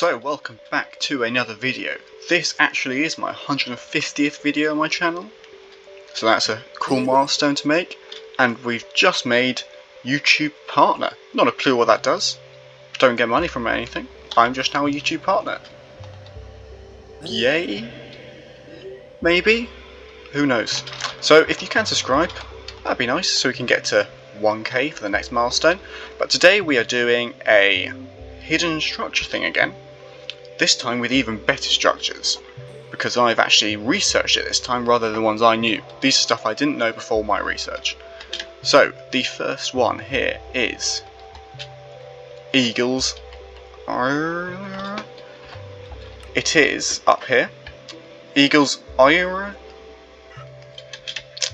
So welcome back to another video. This actually is my 150th video on my channel, so that's a cool milestone to make, and we've just made YouTube partner. Not a clue what that does, don't get money from it or anything, I'm just now a YouTube partner. Yay? Maybe? Who knows? So if you can subscribe, that'd be nice, so we can get to 1k for the next milestone. But today we are doing a hidden structure thing again. This time with even better structures, because I've actually researched it this time rather than the ones I knew. These are stuff I didn't know before my research. So the first one here is Eagles. It is up here. Eagles.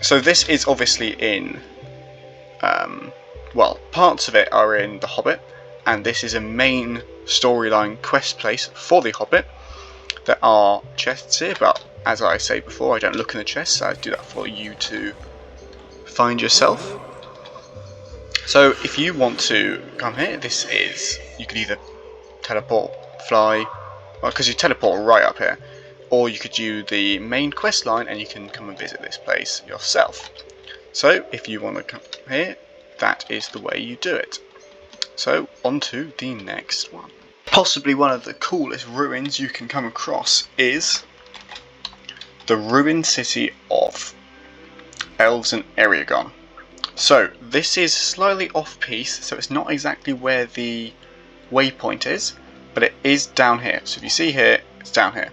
So this is obviously in, well, parts of it are in The Hobbit, and this is a main storyline quest place for The Hobbit. There are chests here, but as I say before, I don't look in the chests, I do that for you to find yourself. So if you want to come here, this is, you could either teleport, fly, well, because you teleport right up here, or you could do the main quest line and you can come and visit this place yourself. So if you want to come here, that is the way you do it. So on to the next one. Possibly one of the coolest ruins you can come across is the ruined city of Elves and Aragon. So this is slightly off piece, so it's not exactly where the waypoint is, but it is down here. So if you see here, it's down here.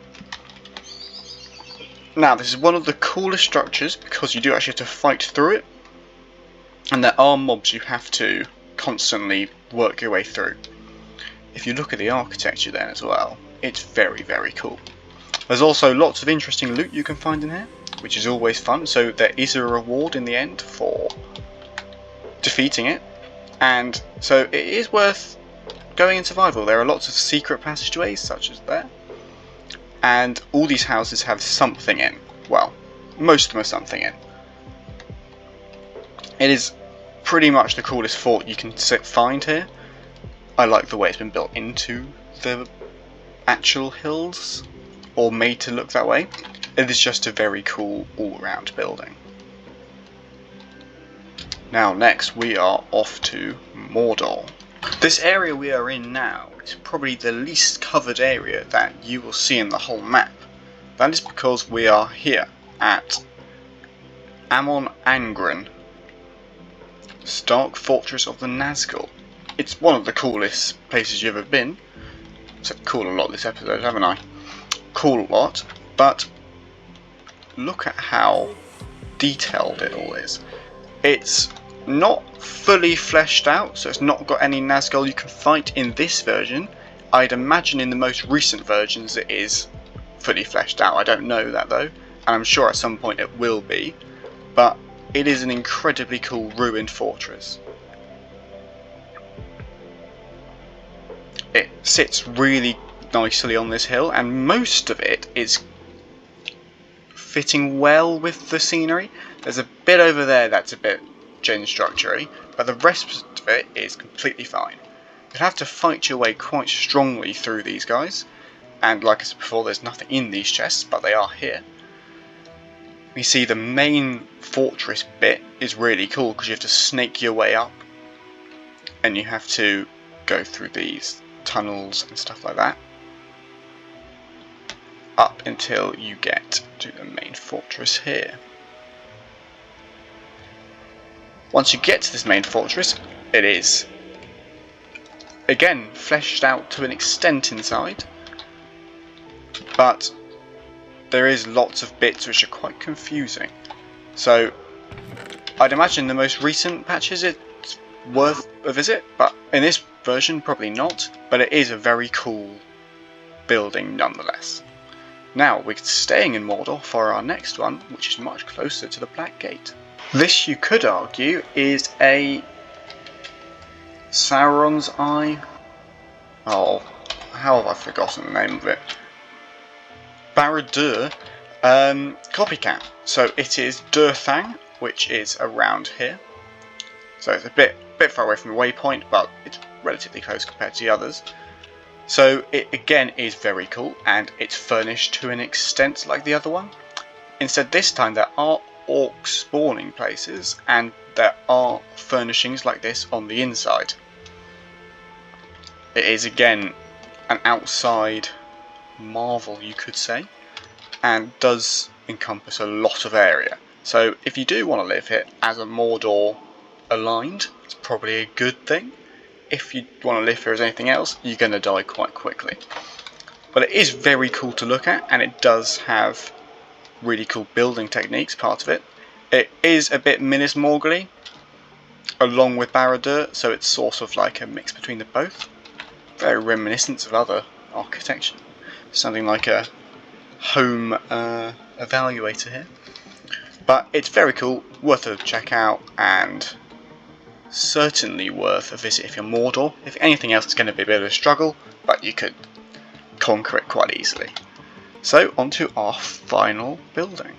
Now this is one of the coolest structures because you do actually have to fight through it, and there are mobs you have to constantly work your way through. If you look at the architecture then as well, it's very, very cool. There's also lots of interesting loot you can find in here, which is always fun, so there is a reward in the end for defeating it, and so it is worth going in survival. There are lots of secret passageways such as there, and all these houses have something in. Well, most of them are something in. It is pretty much the coolest fort you can find here. I like the way it's been built into the actual hills, or made to look that way. It is just a very cool all-round building. Now next we are off to Mordor. This area we are in now is probably the least covered area that you will see in the whole map. That is because we are here at Amon, Stark Fortress of the Nazgul. It's one of the coolest places you've ever been. Said cool a lot this episode, haven't I? Cool a lot, but look at how detailed it all is. It's not fully fleshed out, so it's not got any Nazgul you can fight in this version. I'd imagine in the most recent versions it is fully fleshed out. I don't know that though, and I'm sure at some point it will be, but it is an incredibly cool ruined fortress. It sits really nicely on this hill, and most of it is fitting well with the scenery. There's a bit over there that's a bit gen structure-y, but the rest of it is completely fine. You'll have to fight your way quite strongly through these guys, and like I said before, there's nothing in these chests, but they are here. You see the main fortress bit is really cool because you have to snake your way up, and you have to go through these tunnels and stuff like that up until you get to the main fortress here. Once you get to this main fortress, it is again fleshed out to an extent inside, but there is lots of bits which are quite confusing. So I'd imagine the most recent patches it's worth a visit, but in this version probably not, but it is a very cool building nonetheless. Now we're staying in Mordor for our next one, which is much closer to the Black Gate. This, you could argue, is a Sauron's Eye. Oh, how have I forgotten the name of it? Barad-dûr copycat. So it is Durfang, which is around here. So it's a bit far away from the waypoint, but it's relatively close compared to the others. So it again is very cool, and it's furnished to an extent like the other one. Instead this time there are orc spawning places, and there are furnishings like this on the inside. It is again an outside marvel, you could say, and does encompass a lot of area. So if you do want to live here as a Mordor aligned, it's probably a good thing. If you want to live here as anything else, you're going to die quite quickly. But it is very cool to look at, and it does have really cool building techniques, part of it. It is a bit Minas Morgul-y, along with Barad-dûr, so it's sort of like a mix between the both. Very reminiscent of other architecture. Something like a home evaluator here. But it's very cool, worth a check out, and certainly worth a visit if you're Mordor. If anything else, it's going to be a bit of a struggle, but you could conquer it quite easily. So, on to our final building.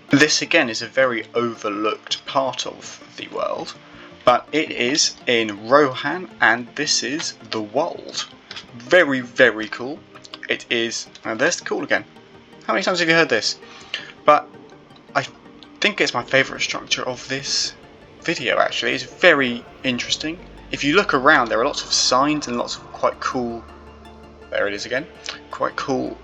This again is a very overlooked part of the world, but it is in Rohan, and this is the Wold. Very, very cool. It is, and there's cool again. How many times have you heard this? But I think it's my favourite structure of this video actually. It's very interesting. If you look around, there are lots of signs and lots of quite cool, there it is again, quite cool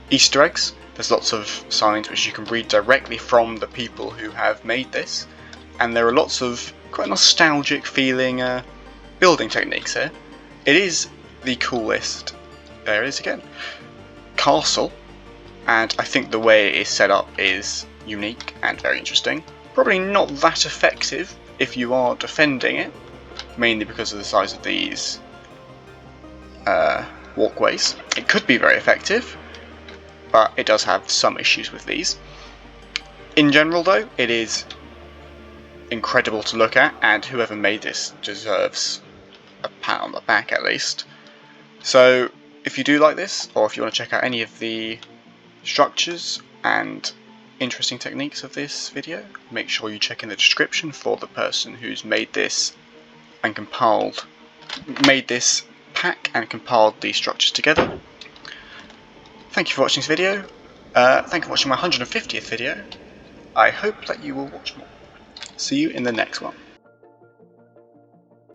Easter eggs. There's lots of signs which you can read directly from the people who have made this, and there are lots of quite nostalgic feeling building techniques here. It is the coolest, there it is again, castle, and I think the way it is set up is unique and very interesting. Probably not that effective if you are defending it, mainly because of the size of these walkways. It could be very effective, but it does have some issues with these. In general though, it is incredible to look at, and whoever made this deserves a pat on the back at least. So if you do like this, or if you want to check out any of the structures and interesting techniques of this video, make sure you check in the description for the person who's made this and made this pack and compiled these structures together. Thank you for watching this video. Thank you for watching my 150th video. I hope that you will watch more. See you in the next one.